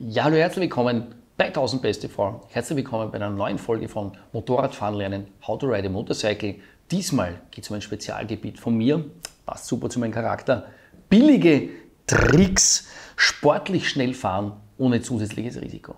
Ja, hallo, herzlich willkommen bei 1000 Beste Form. Herzlich willkommen bei einer neuen Folge von Motorradfahren lernen, How to Ride a Motorcycle. Diesmal geht es um ein Spezialgebiet von mir, passt super zu meinem Charakter. Billige Tricks, sportlich schnell fahren ohne zusätzliches Risiko.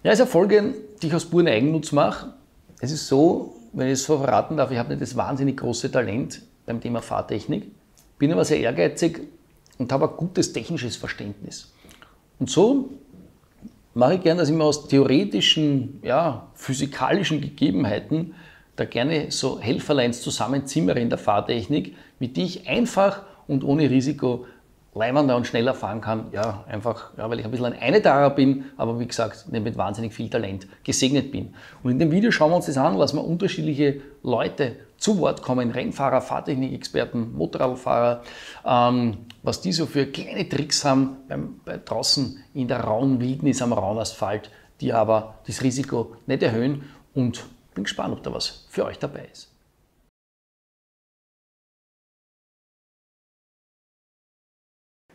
Ja, es ist eine Folge, die ich aus purem Eigennutz mache. Es ist so, wenn ich es so verraten darf, ich habe nicht das wahnsinnig große Talent beim Thema Fahrtechnik, bin aber sehr ehrgeizig und habe ein gutes technisches Verständnis. Und so mache ich gerne, dass ich mir aus theoretischen, physikalischen Gegebenheiten da gerne so Helferleins zusammenzimmere in der Fahrtechnik, mit die ich einfach und ohne Risiko leibender und schneller fahren kann. Ja, einfach, weil ich ein bisschen ein Einetarer bin, aber wie gesagt, nicht mit wahnsinnig viel Talent gesegnet bin. Und in dem Video schauen wir uns das an, lassen wir unterschiedliche Leute zu Wort kommen, Rennfahrer, Fahrtechnikexperten, Motorradfahrer, was die so für kleine Tricks haben draußen in der rauen Wildnis am rauen Asphalt, die aber das Risiko nicht erhöhen, und bin gespannt, ob da was für euch dabei ist.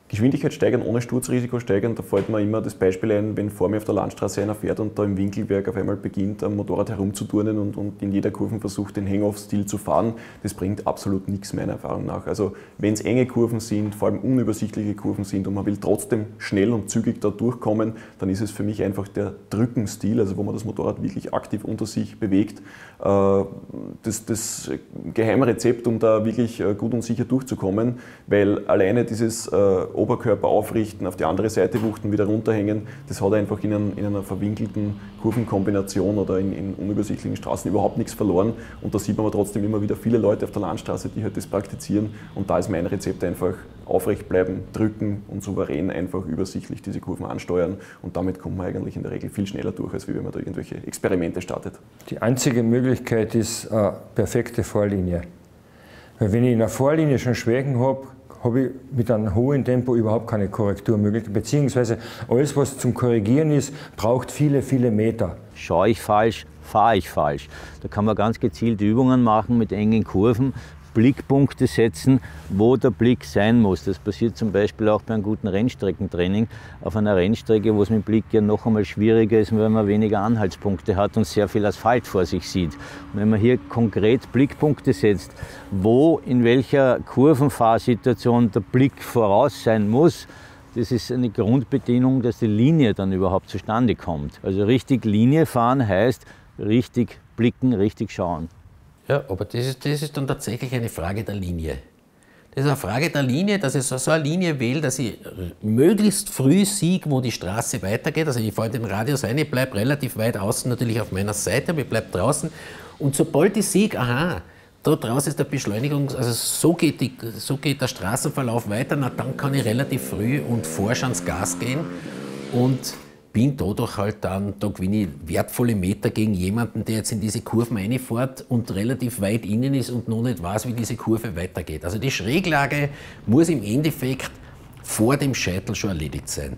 Geschwindigkeit steigern ohne Sturzrisiko steigern, da fällt mir immer das Beispiel ein, wenn vor mir auf der Landstraße einer fährt und da im Winkelberg auf einmal beginnt, am Motorrad herumzuturnen und in jeder Kurve versucht, den Hang-Off-Stil zu fahren. Das bringt absolut nichts meiner Erfahrung nach. Also wenn es enge Kurven sind, vor allem unübersichtliche Kurven sind und man will trotzdem schnell und zügig da durchkommen, dann ist es für mich einfach der Drückenstil, also wo man das Motorrad wirklich aktiv unter sich bewegt, das geheime Rezept, um da wirklich gut und sicher durchzukommen, weil alleine dieses Oberkörper aufrichten, auf die andere Seite wuchten, wieder runterhängen, das hat einfach in einer verwinkelten Kurvenkombination oder in unübersichtlichen Straßen überhaupt nichts verloren. Und da sieht man aber trotzdem immer wieder viele Leute auf der Landstraße, die halt das praktizieren. Und da ist mein Rezept einfach aufrecht bleiben, drücken und souverän einfach übersichtlich diese Kurven ansteuern. Und damit kommt man eigentlich in der Regel viel schneller durch, als wenn man da irgendwelche Experimente startet. Die einzige Möglichkeit ist eine perfekte Vorlinie. Weil wenn ich in der Vorlinie schon Schwächen habe ich mit einem hohen Tempo überhaupt keine Korrekturmöglichkeit, beziehungsweise alles, was zum Korrigieren ist, braucht viele, viele Meter. Schaue ich falsch, fahre ich falsch. Da kann man ganz gezielt Übungen machen mit engen Kurven, Blickpunkte setzen, wo der Blick sein muss. Das passiert zum Beispiel auch bei einem guten Rennstreckentraining auf einer Rennstrecke, wo es mit dem Blick ja noch einmal schwieriger ist, weil man weniger Anhaltspunkte hat und sehr viel Asphalt vor sich sieht. Und wenn man hier konkret Blickpunkte setzt, wo in welcher Kurvenfahrsituation der Blick voraus sein muss, das ist eine Grundbedingung, dass die Linie dann überhaupt zustande kommt. Also richtig Linie fahren heißt richtig blicken, richtig schauen. Ja, aber das ist dann tatsächlich eine Frage der Linie. Das ist eine Frage der Linie, dass ich so eine Linie wähle, dass ich möglichst früh sehe, wo die Straße weitergeht. Also ich fahre in den Radius rein, ich bleibe relativ weit außen natürlich auf meiner Seite, aber ich bleibe draußen. Und sobald ich sehe, aha, da draußen ist der Beschleunigung, also so geht der Straßenverlauf weiter, na, dann kann ich relativ früh und forsch ans Gas gehen und bin dadurch halt dann, da gewinne ich wertvolle Meter gegen jemanden, der jetzt in diese Kurven reinfährt und relativ weit innen ist und noch nicht weiß, wie diese Kurve weitergeht. Also die Schräglage muss im Endeffekt vor dem Scheitel schon erledigt sein.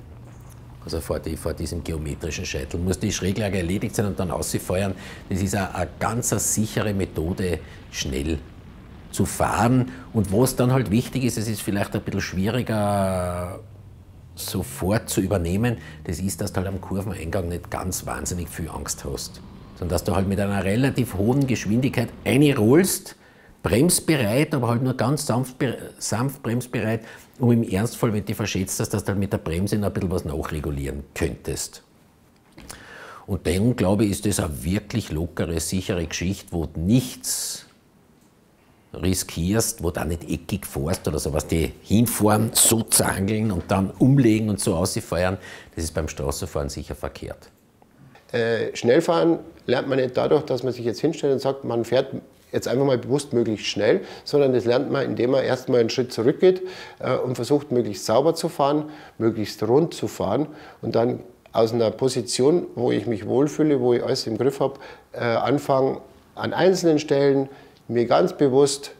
Also vor diesem geometrischen Scheitel muss die Schräglage erledigt sein und dann auszufeuern. Das ist eine ganz sichere Methode, schnell zu fahren. Und was dann halt wichtig ist, es ist vielleicht ein bisschen schwieriger sofort zu übernehmen, das ist, dass du halt am Kurveneingang nicht ganz wahnsinnig viel Angst hast. Sondern dass du halt mit einer relativ hohen Geschwindigkeit einrollst, bremsbereit, aber halt nur ganz sanft bremsbereit, um im Ernstfall, wenn du verschätzt hast, dass du halt mit der Bremse noch ein bisschen was nachregulieren könntest. Und dann, glaube ich, ist das eine wirklich lockere, sichere Geschichte, wo du nichts riskierst, wo du auch nicht eckig fährst oder sowas, die hinfahren, so zangeln und dann umlegen und so ausfeuern, das ist beim Straßenfahren sicher verkehrt. Schnellfahren lernt man nicht dadurch, dass man sich jetzt hinstellt und sagt, man fährt jetzt einfach mal bewusst möglichst schnell, sondern das lernt man, indem man erstmal einen Schritt zurückgeht und versucht, möglichst sauber zu fahren, möglichst rund zu fahren und dann aus einer Position, wo ich mich wohlfühle, wo ich alles im Griff habe, anfangen, an einzelnen Stellen mir ganz bewusst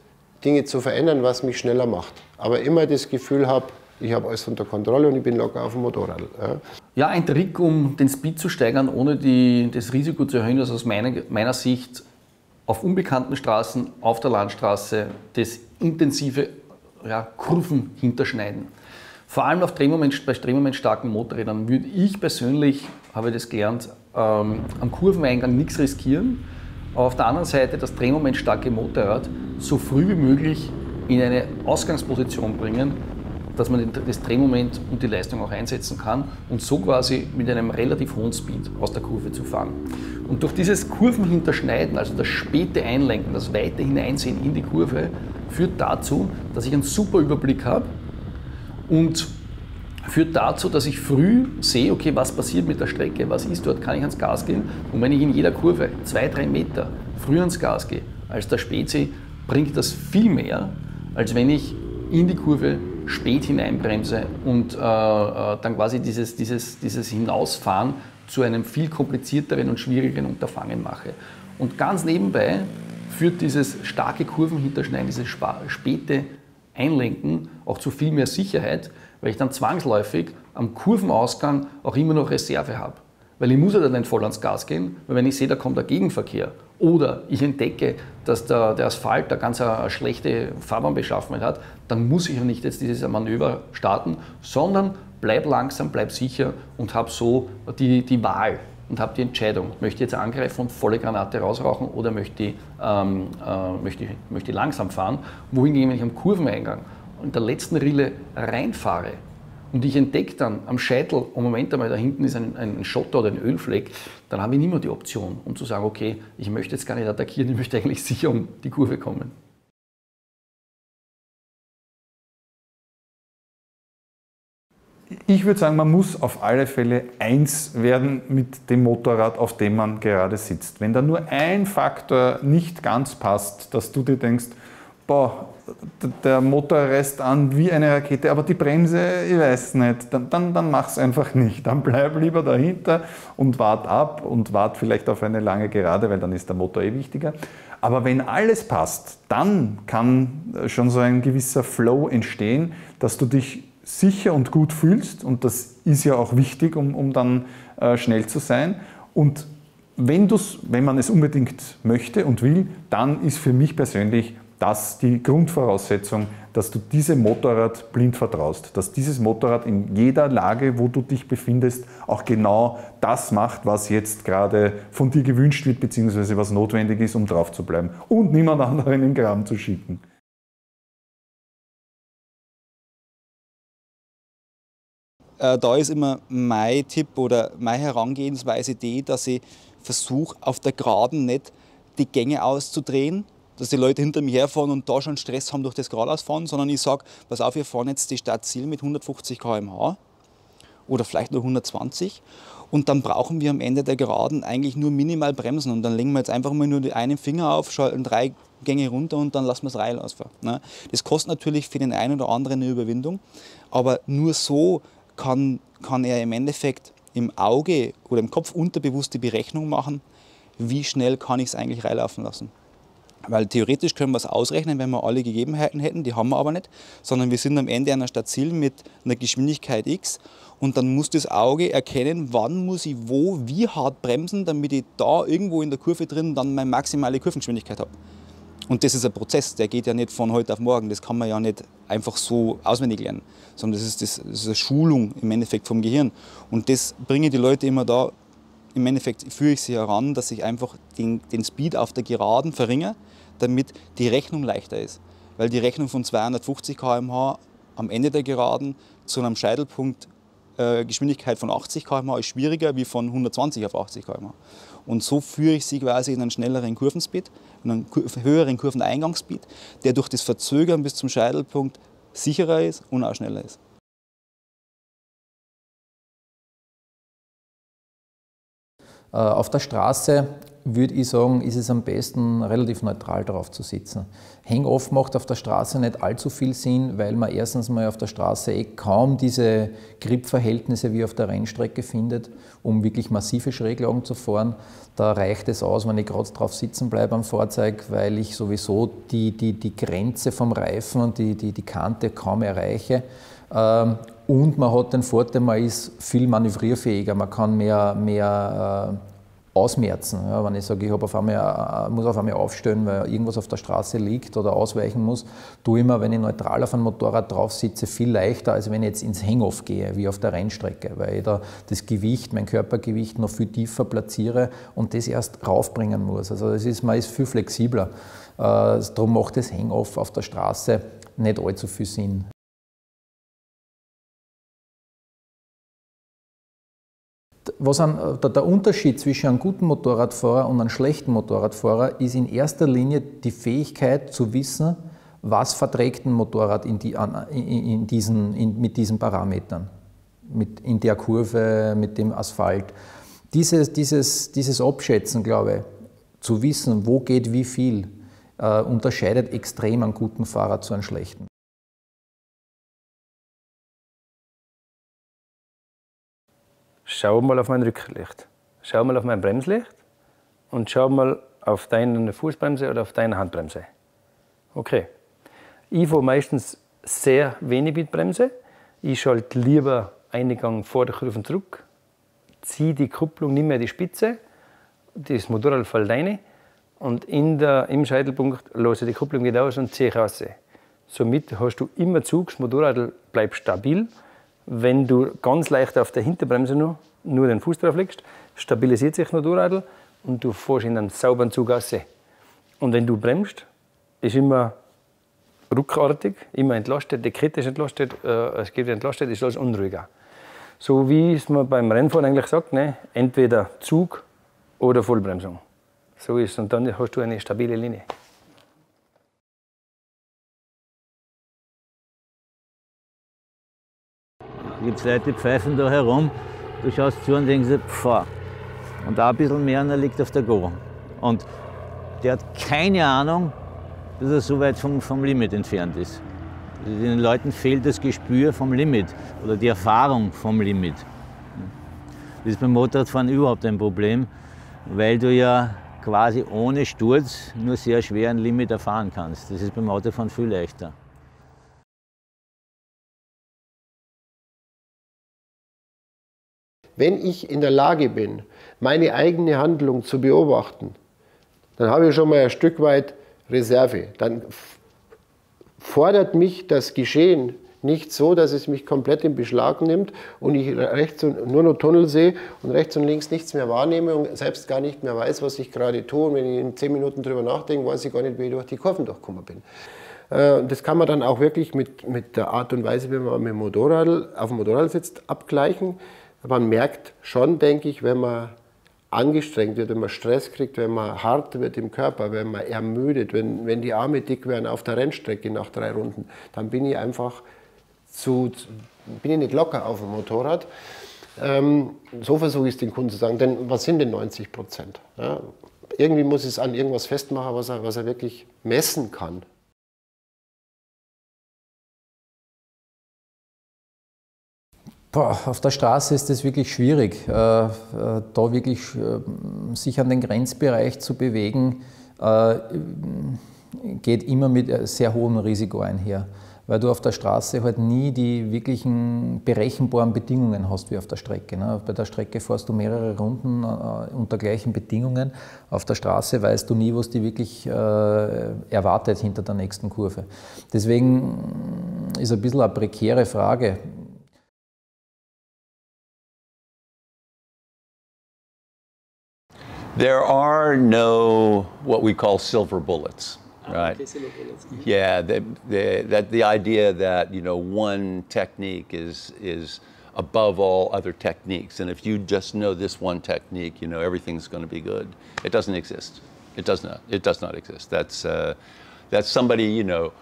Dinge zu verändern, was mich schneller macht. Aber immer das Gefühl habe, ich habe alles unter Kontrolle und ich bin locker auf dem Motorrad. Ja, ein Trick, um den Speed zu steigern, ohne das Risiko zu erhöhen, ist aus meiner Sicht auf unbekannten Straßen, auf der Landstraße, das intensive Kurven hinterschneiden. Vor allem bei drehmomentstarken Motorrädern würde ich persönlich, habe ich das gelernt, am Kurveneingang nichts riskieren. Aber auf der anderen Seite das drehmomentstarke Motorrad so früh wie möglich in eine Ausgangsposition bringen, dass man das Drehmoment und die Leistung auch einsetzen kann und so quasi mit einem relativ hohen Speed aus der Kurve zu fahren. Und durch dieses Kurvenhinterschneiden, also das späte Einlenken, das weite Hineinsehen in die Kurve, führt dazu, dass ich einen super Überblick habe und führt dazu, dass ich früh sehe, okay, was passiert mit der Strecke, was ist dort, kann ich ans Gas gehen. Und wenn ich in jeder Kurve 2-3 Meter früher ans Gas gehe als der Spezi, bringt das viel mehr, als wenn ich in die Kurve spät hineinbremse und dann quasi dieses Hinausfahren zu einem viel komplizierteren und schwierigeren Unterfangen mache. Und ganz nebenbei führt dieses starke Kurvenhinterschneiden, dieses späte Einlenken auch zu viel mehr Sicherheit, weil ich dann zwangsläufig am Kurvenausgang auch immer noch Reserve habe. Weil ich muss ja dann nicht voll ans Gas gehen, weil wenn ich sehe, da kommt der Gegenverkehr oder ich entdecke, dass der Asphalt da ganz eine schlechte Fahrbahnbeschaffenheit hat, dann muss ich ja nicht jetzt dieses Manöver starten, sondern bleib langsam, bleib sicher und habe so die Wahl und habe die Entscheidung, möchte ich jetzt angreifen und volle Granate rausrauchen oder möchte ich langsam fahren. Wohingegen, wenn ich am Kurveneingang in der letzten Rille reinfahre und ich entdecke dann am Scheitel, oh Moment einmal, da hinten ist ein Schotter oder ein Ölfleck, dann habe ich nicht mehr die Option, um zu sagen, okay, ich möchte jetzt gar nicht attackieren, ich möchte eigentlich sicher um die Kurve kommen. Ich würde sagen, man muss auf alle Fälle eins werden mit dem Motorrad, auf dem man gerade sitzt. Wenn da nur ein Faktor nicht ganz passt, dass du dir denkst, boah, der Motor reißt an wie eine Rakete, aber die Bremse, ich weiß nicht, dann mach's einfach nicht. Dann bleib lieber dahinter und wart ab und wart vielleicht auf eine lange Gerade, weil dann ist der Motor wichtiger. Aber wenn alles passt, dann kann schon so ein gewisser Flow entstehen, dass du dich sicher und gut fühlst, und das ist ja auch wichtig, um dann schnell zu sein. Und wenn man es unbedingt möchte und will, dann ist für mich persönlich das die Grundvoraussetzung, dass du diesem Motorrad blind vertraust, dass dieses Motorrad in jeder Lage, wo du dich befindest, auch genau das macht, was jetzt gerade von dir gewünscht wird, beziehungsweise was notwendig ist, um drauf zu bleiben und niemand anderen in den Graben zu schicken. Da ist immer mein Tipp oder meine Herangehensweise die, dass ich versuche, auf der Geraden nicht die Gänge auszudrehen, dass die Leute hinter mir herfahren und da schon Stress haben durch das Geradeausfahren, sondern ich sage, pass auf, wir fahren jetzt die Stadtziel mit 150 km/h oder vielleicht nur 120 und dann brauchen wir am Ende der Geraden eigentlich nur minimal bremsen und dann legen wir jetzt einfach mal nur einen Finger auf, schalten 3 Gänge runter und dann lassen wir das Reihe ausfahren. Das kostet natürlich für den einen oder anderen eine Überwindung, aber nur so kann er im Endeffekt im Auge oder im Kopf unterbewusst die Berechnung machen, wie schnell kann ich es eigentlich reinlaufen lassen. Weil theoretisch können wir es ausrechnen, wenn wir alle Gegebenheiten hätten, die haben wir aber nicht, sondern wir sind am Ende einer Stadtziel mit einer Geschwindigkeit X und dann muss das Auge erkennen, wann muss ich wie hart bremsen, damit ich da irgendwo in der Kurve drin dann meine maximale Kurvengeschwindigkeit habe. Und das ist ein Prozess, der geht ja nicht von heute auf morgen, das kann man ja nicht einfach so auswendig lernen, sondern das ist eine Schulung im Endeffekt vom Gehirn. Und das bringen die Leute immer da, im Endeffekt führe ich sie heran, dass ich einfach den Speed auf der Geraden verringere, damit die Rechnung leichter ist. Weil die Rechnung von 250 km/h am Ende der Geraden zu einem Scheitelpunkt Geschwindigkeit von 80 km/h ist schwieriger wie von 120 auf 80 km/h. Und so führe ich sie quasi in einen schnelleren Kurvenspeed, in einen höheren Kurveneingangspeed, der durch das Verzögern bis zum Scheitelpunkt sicherer ist und auch schneller ist. Auf der Straße würde ich sagen, ist es am besten, relativ neutral drauf zu sitzen. Hang-off macht auf der Straße nicht allzu viel Sinn, weil man erstens mal auf der Straße kaum diese Grip-Verhältnisse wie auf der Rennstrecke findet, um wirklich massive Schräglagen zu fahren. Da reicht es aus, wenn ich gerade drauf sitzen bleibe am Fahrzeug, weil ich sowieso die Grenze vom Reifen und die Kante kaum erreiche. Und man hat den Vorteil, man ist viel manövrierfähiger, man kann mehr ausmerzen. Ja, wenn ich sage, ich muss auf einmal aufstehen, weil irgendwas auf der Straße liegt oder ausweichen muss, tue ich mir, wenn ich neutral auf einem Motorrad drauf sitze, viel leichter, als wenn ich jetzt ins Hang-Off gehe, wie auf der Rennstrecke, weil ich da das Gewicht, mein Körpergewicht noch viel tiefer platziere und das erst raufbringen muss. Also man ist viel flexibler. Darum macht das Hang-Off auf der Straße nicht allzu viel Sinn. Der Unterschied zwischen einem guten Motorradfahrer und einem schlechten Motorradfahrer ist in erster Linie die Fähigkeit zu wissen, was verträgt ein Motorrad mit diesen Parametern, in der Kurve, mit dem Asphalt. Dieses Abschätzen, glaube ich, zu wissen, wo geht wie viel, unterscheidet extrem einen guten Fahrer zu einem schlechten. Schau mal auf mein Rücklicht, schau mal auf mein Bremslicht und schau mal auf deine Fußbremse oder auf deine Handbremse. Okay, ich fahre meistens sehr wenig mit Bremse. Ich schalte lieber einen Gang vor der Kurve zurück, ziehe die Kupplung nicht mehr die Spitze, das Motorrad fällt rein und im Scheitelpunkt lasse ich die Kupplung wieder aus und ziehe raus. Somit hast du immer Zug, das Motorrad bleibt stabil. Wenn du ganz leicht auf der Hinterbremse nur den Fuß drauf legst, stabilisiert sich das Motorrad und du fährst in einen sauberen Zug raus. Und wenn du bremst, ist immer ruckartig, immer entlastet, die Kette ist entlastet, es geht entlastet, ist alles unruhiger. So wie es man beim Rennfahren eigentlich sagt, ne? Entweder Zug oder Vollbremsung. So ist es und dann hast du eine stabile Linie. Da gibt es Leute, die pfeifen da herum, du schaust zu und denkst, pfah. Und da ein bisschen mehr und er liegt auf der Go. Und der hat keine Ahnung, dass er so weit vom Limit entfernt ist. Also den Leuten fehlt das Gespür vom Limit oder die Erfahrung vom Limit. Das ist beim Motorradfahren überhaupt ein Problem, weil du ja quasi ohne Sturz nur sehr schwer ein Limit erfahren kannst. Das ist beim Autofahren viel leichter. Wenn ich in der Lage bin, meine eigene Handlung zu beobachten, dann habe ich schon mal ein Stück weit Reserve. Dann fordert mich das Geschehen nicht so, dass es mich komplett in Beschlag nimmt und ich nur noch Tunnel sehe und rechts und links nichts mehr wahrnehme und selbst gar nicht mehr weiß, was ich gerade tue. Und wenn ich in 10 Minuten drüber nachdenke, weiß ich gar nicht, wie ich durch die Kurven durchgekommen bin. Das kann man dann auch wirklich mit der Art und Weise, wie man mit dem Motorrad auf dem Motorrad sitzt, abgleichen. Man merkt schon, denke ich, wenn man angestrengt wird, wenn man Stress kriegt, wenn man hart wird im Körper, wenn man ermüdet, wenn die Arme dick werden auf der Rennstrecke nach 3 Runden, dann bin ich einfach nicht locker auf dem Motorrad. So versuche ich es den Kunden zu sagen, denn was sind denn 90%? Ja, irgendwie muss es an irgendwas festmachen, was er wirklich messen kann. Auf der Straße ist es wirklich schwierig, da wirklich sich an den Grenzbereich zu bewegen, geht immer mit sehr hohem Risiko einher, weil du auf der Straße halt nie die wirklichen berechenbaren Bedingungen hast wie auf der Strecke. Bei der Strecke fährst du mehrere Runden unter gleichen Bedingungen. Auf der Straße weißt du nie, was die wirklich erwartet hinter der nächsten Kurve. Deswegen ist ein bisschen eine prekäre Frage. There are no what we call silver bullets, right? Silver bullets. Yeah, the idea that one technique is above all other techniques, and if you just know this one technique, everything's going to be good. It doesn't exist. It does not. It does not exist. That's somebody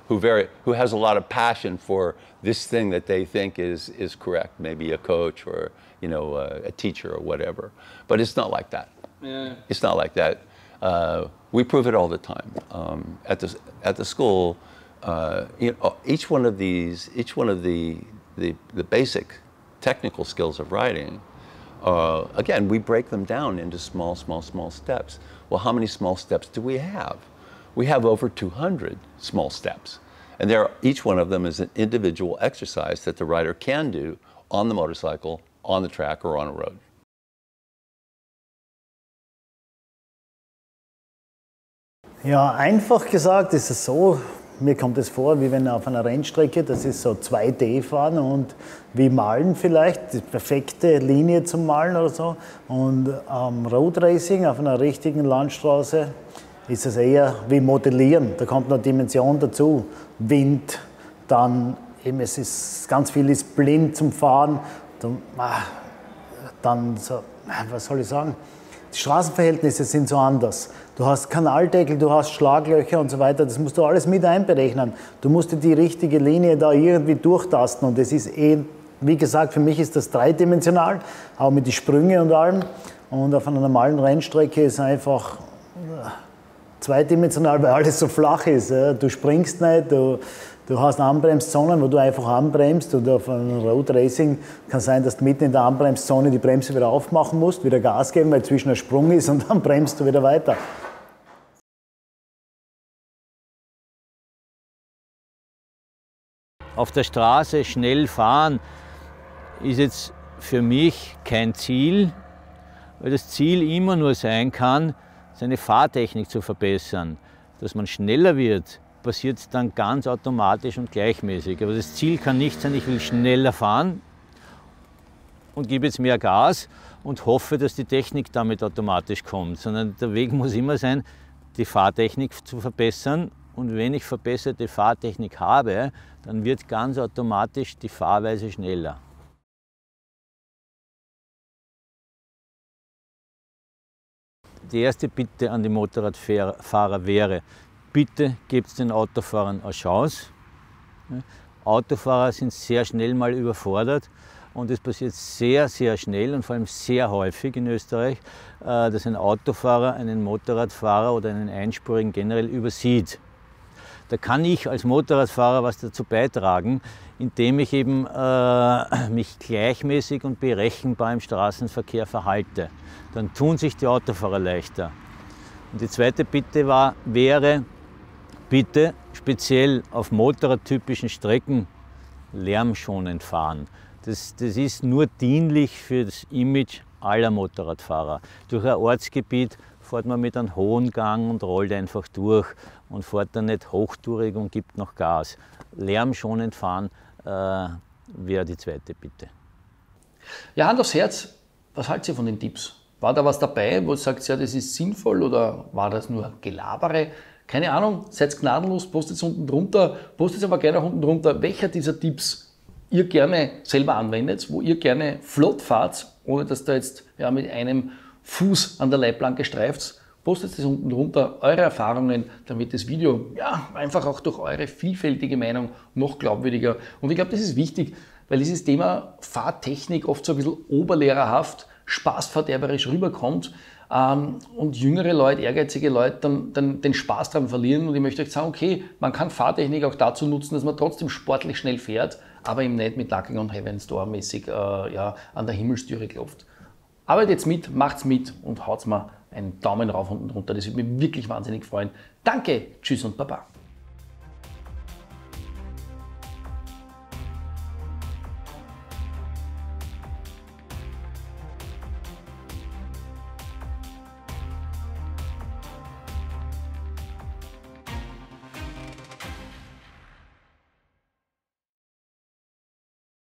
who has a lot of passion for this thing that they think is correct. Maybe a coach or a teacher or whatever, but it's not like that. Yeah. It's not like that. We prove it all the time at the school. Each one of the basic technical skills of riding. Again, we break them down into small steps. Well, how many small steps do we have? We have over 200 small steps, and each one of them is an individual exercise that the rider can do on the motorcycle, on the track, or on a road. Ja, einfach gesagt ist es so, mir kommt es vor, wie wenn auf einer Rennstrecke, das ist so 2D fahren und wie Malen vielleicht, die perfekte Linie zum Malen oder so. Und Road Racing auf einer richtigen Landstraße ist es eher wie Modellieren. Da kommt noch Dimension dazu, Wind, dann eben es ist ganz viel ist blind zum Fahren. Dann so, was soll ich sagen? Die Straßenverhältnisse sind so anders. Du hast Kanaldeckel, du hast Schlaglöcher und so weiter. Das musst du alles mit einberechnen. Du musst dir die richtige Linie da irgendwie durchtasten. Und das ist wie gesagt, für mich ist das dreidimensional, auch mit den Sprüngen und allem. Und auf einer normalen Rennstrecke ist einfach zweidimensional, weil alles so flach ist. Du springst nicht, du hast Anbremszonen, wo du einfach anbremst, und auf einem Road Racing kann sein, dass du mitten in der Anbremszone die Bremse wieder aufmachen musst, wieder Gas geben, weil zwischen ein Sprung ist, und dann bremst du wieder weiter. Auf der Straße schnell fahren ist jetzt für mich kein Ziel, weil das Ziel immer nur sein kann, seine Fahrtechnik zu verbessern. Dass man schneller wird, passiert dann ganz automatisch und gleichmäßig. Aber das Ziel kann nicht sein, ich will schneller fahren und gebe jetzt mehr Gas und hoffe, dass die Technik damit automatisch kommt, sondern der Weg muss immer sein, die Fahrtechnik zu verbessern. Und wenn ich verbesserte Fahrtechnik habe, dann wird ganz automatisch die Fahrweise schneller. Die erste Bitte an die Motorradfahrer wäre, bitte gebt den Autofahrern eine Chance. Autofahrer sind sehr schnell mal überfordert und es passiert sehr, sehr schnell und vor allem sehr häufig in Österreich, dass ein Autofahrer einen Motorradfahrer oder einen Einspurigen generell übersieht. Da kann ich als Motorradfahrer was dazu beitragen, indem ich eben mich gleichmäßig und berechenbar im Straßenverkehr verhalte. Dann tun sich die Autofahrer leichter. Und die zweite Bitte wäre, bitte speziell auf motorradtypischen Strecken lärmschonend fahren. Das ist nur dienlich für das Image aller Motorradfahrer. Durch ein Ortsgebiet fährt man mit einem hohen Gang und rollt einfach durch und fährt dann nicht hochtourig und gibt noch Gas. Lärmschonend fahren wäre die zweite Bitte. Ja, Hand aufs Herz, was haltet ihr von den Tipps? War da was dabei, wo ihr sagt, ja, das ist sinnvoll, oder war das nur Gelabere? Keine Ahnung, seid gnadenlos, postet es unten drunter, postet aber gerne auch unten drunter, welcher dieser Tipps ihr gerne selber anwendet, wo ihr gerne flott fahrt, ohne dass da jetzt mit einem Fuß an der Leitplanke streift. Postet es unten drunter, eure Erfahrungen, damit das Video einfach auch durch eure vielfältige Meinung noch glaubwürdiger. Und ich glaube, das ist wichtig, weil dieses Thema Fahrtechnik oft so ein bisschen oberlehrerhaft, spaßverderberisch rüberkommt und jüngere Leute, ehrgeizige Leute dann den Spaß daran verlieren. Und ich möchte euch sagen, okay, man kann Fahrtechnik auch dazu nutzen, dass man trotzdem sportlich schnell fährt, aber eben nicht mit Knocking on Heaven's Door mäßig an der Himmelstüre klopft. Arbeitet jetzt mit, macht's mit und haut's mal einen Daumen rauf und runter. Das würde mich wirklich wahnsinnig freuen. Danke, tschüss und baba.